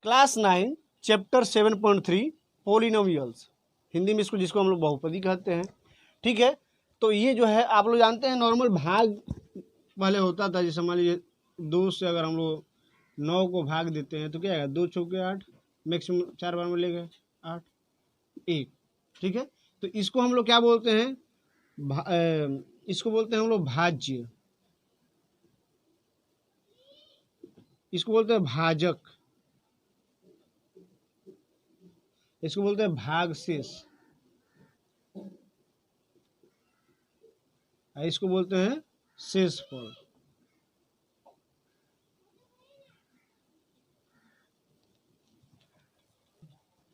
Class 9 chapter 7.3 polynomials, Hindi में इसको जिसको हम लोग बहुपदी कहते हैं। ठीक है, तो ये जो है आप लोग जानते हैं नॉर्मल भाग पहले होता था, जैसे मान लीजिए 2 से अगर हम लोग 9 को भाग देते हैं तो क्या है, 2 चौके 8, मैक्सिमम 4 बार में ले गए 8 1। ठीक है, तो इसको हम लोग क्या बोलते हैं, इसको बोलते हैं हम लोग भाज्य, इसको बोलते हैं भाजक, इसको बोलते हैं भागशेष, इसको बोलते हैं शेषफल।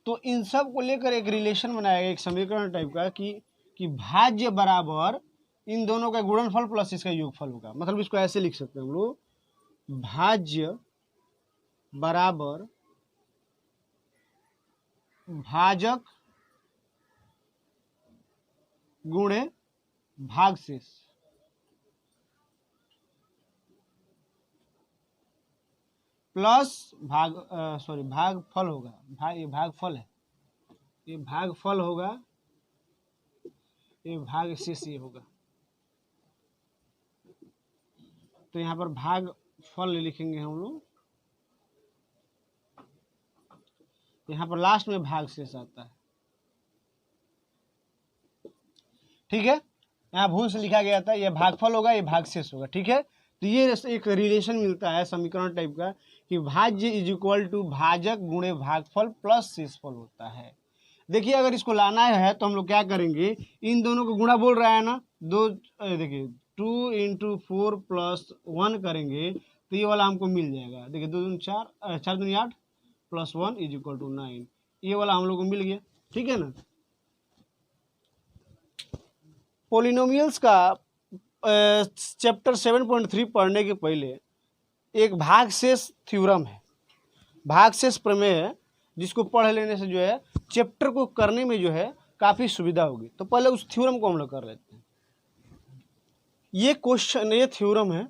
तो इन सब को लेकर एक रिलेशन बनाया गया, एक समीकरण टाइप का कि भाज्य बराबर इन दोनों का गुणनफल प्लस इसका योगफल होगा। मतलब इसको ऐसे लिख सकते हैं हम लोग, भाज्य बराबर भाजक गुणे भागशेष। प्लस भागफल होगा, ये भागफल है, ये भागफल होगा, ये भागशेष ये होगा। तो यहाँ पर भागफल लिखेंगे हम लोग, यहाँ पर लास्ट में भागशेष आता है। ठीक है, यहाँ भूल से लिखा गया था, ये भागफल होगा, ये भागशेष होगा। ठीक है, तो ये एक रिलेशन मिलता है समीकरण टाइप का कि भाज्य इज इक्वल टू भाजक गुणे भागफल प्लस शेषफल होता है। देखिए अगर इसको लाना है तो हम लोग क्या करेंगे, इन दोनों को गुणा बोल रहा है ना, देखिए 2 × 4 + 1 करेंगे तो ये वाला हमको मिल जाएगा। देखिए 2 दूनी 4, 4 दूनी 8 + 1 = 9, ये वाला हम लोग को मिल गया। ठीक है ना, पोलिनोमियल्स का चैप्टर 7.3 पढ़ने के पहले एक भागशेष थ्योरम है, भागशेष प्रमेय है, जिसको पढ़ लेने से जो है चैप्टर को करने में जो है काफ़ी सुविधा होगी। तो पहले उस थ्योरम को हम लोग कर लेते हैं। ये क्वेश्चन, ये थ्योरम है,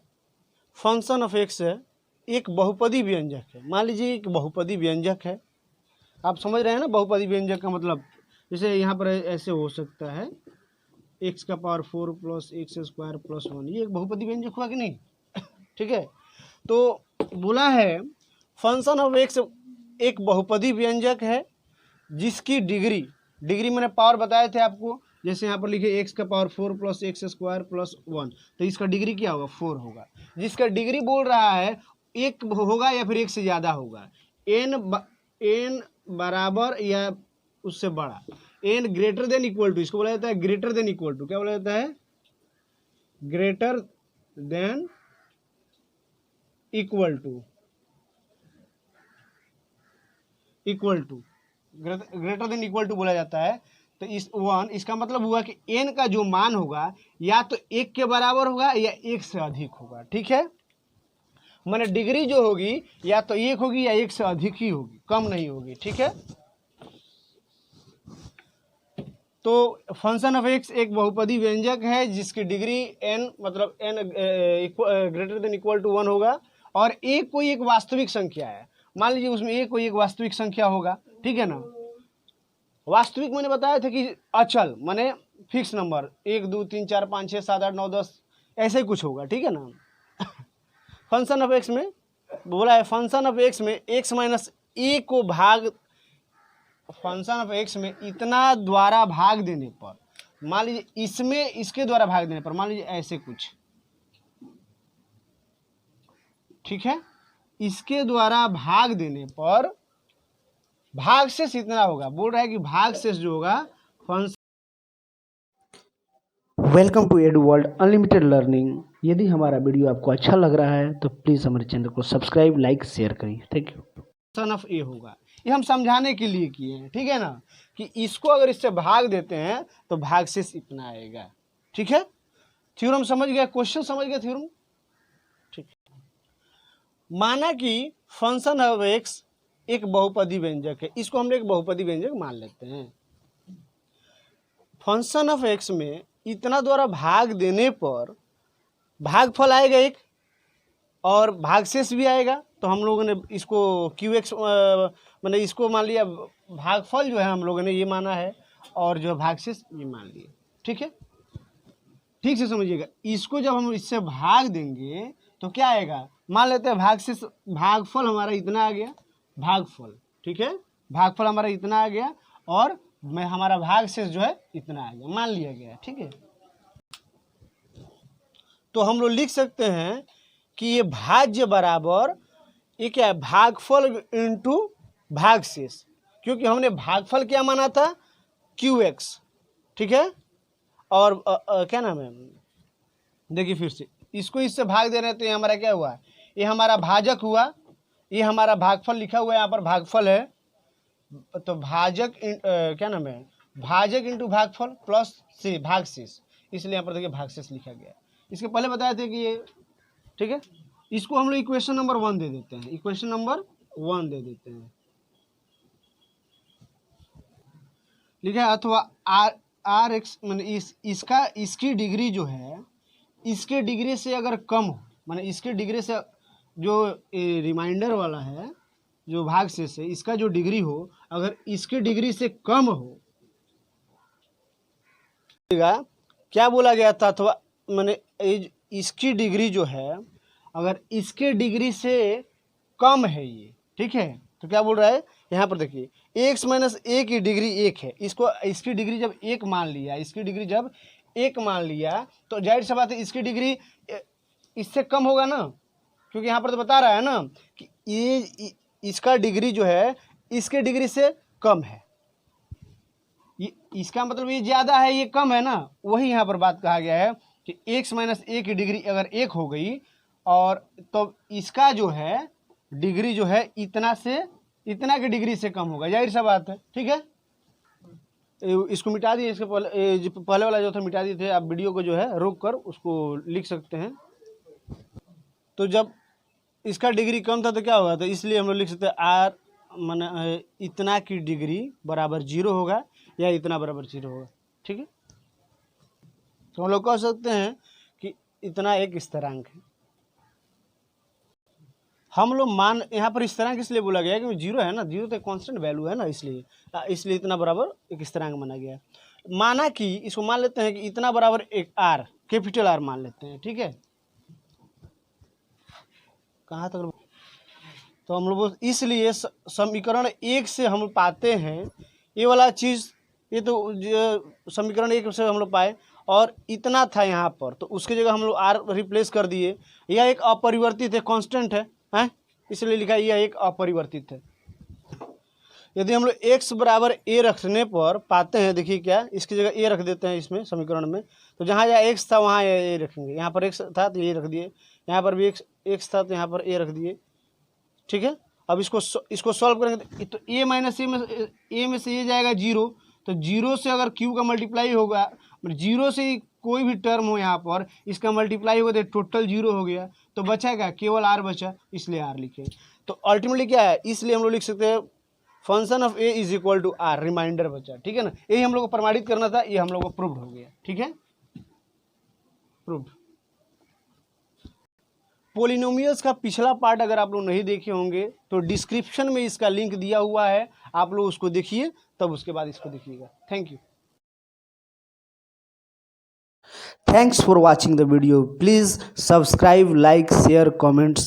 फंक्शन ऑफ एक्स है, एक बहुपदी व्यंजक है। मान लीजिए एक बहुपदी व्यंजक है, आप समझ रहे हैं ना बहुपदी व्यंजक का मतलब। जैसे यहाँ पर ऐसे हो सकता है x का पावर 4 + x² + 1, ये एक बहुपदी व्यंजक हुआ कि नहीं। ठीक है, तो बोला है फंक्शन ऑफ एक्स एक बहुपदी व्यंजक है जिसकी डिग्री मैंने पावर बताए थे आपको। जैसे यहाँ पर लिखे x का पावर 4 + x² + 1, तो इसका डिग्री क्या होगा, 4 होगा। जिसका डिग्री बोल रहा है एक होगा या फिर एक से ज़्यादा होगा, n बराबर या उससे बड़ा, n greater than equal to, इसको बोला जाता है ग्रेटर देन इक्वल टू। क्या बोला जाता है, greater than equal to, greater than equal to बोला जाता है। तो इस 1, इसका मतलब हुआ कि n का जो मान होगा या तो 1 के बराबर होगा या 1 से अधिक होगा। ठीक है, माने डिग्री जो होगी या तो 1 होगी या 1 से अधिक ही होगी, कम नहीं होगी। ठीक है, तो फंक्शन ऑफ एक्स एक बहुपदी व्यंजक है जिसकी डिग्री n मतलब n greater than equal to 1 होगा, और एक कोई एक वास्तविक संख्या है। मान लीजिए उसमें एक कोई एक वास्तविक संख्या होगा। ठीक है ना, वास्तविक मैंने बताया था कि अचल माने फिक्स नंबर, 1 2 3 4 5 6 7 8 9 10 ऐसे कुछ होगा। ठीक है ना, फंक्शन ऑफ एक्स में बोला है, फंक्शन ऑफ एक्स में x - a को भाग, फंक्शन ऑफ एक्स में इतना द्वारा भाग देने पर, मान लीजिए इसमें इसके द्वारा भाग देने पर, मान लीजिए ऐसे कुछ। ठीक है, इसके द्वारा भाग देने पर भागशेष इतना होगा। बोल रहा है कि भागशेष जो होगा function. Welcome to Edu World Unlimited Learning. यदि हमारा वीडियो आपको अच्छा लग रहा है तो प्लीज़ हमारे चैनल को सब्सक्राइब, लाइक, शेयर करिए। Thank you. फंक्शन ऑफ ए होगा, ये हम समझाने के लिए किए हैं। ठीक है ना, कि इसको अगर इससे भाग देते हैं तो भागशेष इतना आएगा। ठीक है, थ्योरम समझ गया, क्वेश्चन समझ गया थ्योरम। ठीक, माना कि फंक्शन ऑफ एक्स एक बहुपदी व्यंजक है, इसको हम एक बहुपदी व्यंजक मान लेते हैं। फंक्शन ऑफ एक्स में इतना द्वारा भाग देने पर भागफल आएगा एक और भागशेष भी आएगा। तो हम लोगों ने इसको QX मैंने इसको मान लिया भागफल जो है हम लोगों ने ये माना है, और जो भागशेष ये मान लिया। ठीक है, ठीक से समझिएगा। इसको जब हम इससे भाग देंगे तो क्या आएगा, मान लेते हैं भागशेष, भागफल हमारा इतना आ गया, भागफल, ठीक है, भागफल हमारा इतना आ गया, और मैं हमारा भागशेष जो है इतना आ गया, मान लिया गया। ठीक है, तो हम लोग लिख सकते हैं कि ये भाज्य बराबर ये क्या है, भागफल इंटू भागशेष, क्योंकि हमने भागफल क्या माना था, QX। ठीक है, और क्या नाम है, देखिए फिर से इसको इससे भाग दे रहे हैं तो ये हमारा क्या हुआ, ये हमारा भाजक हुआ, ये हमारा भागफल लिखा हुआ है, यहाँ पर भागफल है, तो भाजक क्या नाम है, भाजक इंटू भागफल प्लस से भागशेष, इसलिए यहाँ पर देखिए भागशेष लिखा गया है। इसके पहले बताए थे कि ये, ठीक है, इसको हम लोग इक्वेशन नंबर 1 दे देते हैं, इक्वेशन नंबर 1 दे देते हैं, लिखा है, अथवा आर एक्स मैंने इसकी डिग्री जो है, इसके डिग्री से अगर कम हो, माने इसके डिग्री से जो रिमाइंडर वाला है जो भागशेष है, इसका जो डिग्री हो, अगर इसके डिग्री से कम हो, क्या बोला गया था, अथवा मैंने इसकी डिग्री जो है अगर इसके डिग्री से कम है ये, ठीक है, तो क्या बोल रहा है यहाँ पर देखिए, x माइनस a की डिग्री 1 है, इसकी डिग्री जब 1 मान लिया, इसकी डिग्री जब 1 मान लिया, तो जाहिर सी बात है इसकी डिग्री इससे कम होगा ना, क्योंकि यहाँ पर तो बता रहा है ना कि ये इसका डिग्री जो है इसके डिग्री से कम है, ये इसका मतलब ये ज़्यादा है, ये कम है ना, वही यहाँ पर बात कहा गया है कि x माइनस a की डिग्री अगर 1 हो गई, और तो इसका जो है डिग्री जो है इतना की डिग्री से कम होगा, जाहिर सा बात है। ठीक है, इसको मिटा दिए, इसके पहले वाला जो था मिटा दिए थे, आप वीडियो को जो है रोक कर उसको लिख सकते हैं। तो जब इसका डिग्री कम था तो क्या होगा, तो इसलिए हम लोग लिख सकते हैं आर माने इतना की डिग्री बराबर 0 होगा, या इतना बराबर 0 होगा। ठीक है, तो हम लोग कह सकते हैं कि इतना एक स्थिरांक है। हम लोग मान यहाँ पर स्थिरांक इसलिए बोला गया है क्योंकि 0 है ना, 0 तो कांस्टेंट वैल्यू है ना, इसलिए इतना बराबर एक स्थिरांक माना गया है। माना कि इसको मान लेते हैं कि इतना बराबर एक आर, कैपिटल आर मान लेते हैं। ठीक है, कहाँ तक, तो हम लोग इसलिए समीकरण 1 से हम पाते हैं ये वाला चीज़, ये तो समीकरण 1 से हम लोग पाए, और इतना था यहाँ पर, तो उसकी जगह हम लोग आर रिप्लेस कर दिए। यह एक अपरिवर्तित है, कांस्टेंट है, इसलिए लिखा यह एक अपरिवर्तित है। यदि हम लोग x बराबर a रखने पर पाते हैं, देखिए क्या, इसकी जगह a रख देते हैं इसमें समीकरण में, तो जहाँ जहाँ x था वहाँ a रखेंगे, यहाँ पर x था तो ये रख दिए, यहाँ पर भी x था तो यहाँ पर a रख दिए। ठीक है, अब इसको सॉल्व करेंगे तो a माइनस a में से ये जाएगा 0, तो 0 से अगर q का मल्टीप्लाई होगा, 0 से कोई भी टर्म हो यहाँ पर इसका मल्टीप्लाई होगा तो टोटल 0 हो गया, तो बचेगा केवल r बचा, इसलिए r लिखे। तो अल्टीमेटली क्या है, इसलिए हम लोग लिख सकते हैं function of a is equal to r, remainder बचा। ठीक है ना, यही हम लोग को प्रमाणित करना था, ये हम लोग को प्रूव्ड हो गया। ठीक है, प्रूव्ड। पोलिनोमियल्स का पिछला पार्ट अगर आप लोग नहीं देखे होंगे तो डिस्क्रिप्शन में इसका लिंक दिया हुआ है, आप लोग उसको देखिए, तब उसके बाद इसको देखिएगा। Thank you. Thanks for watching the video. Please subscribe, like, share, comments.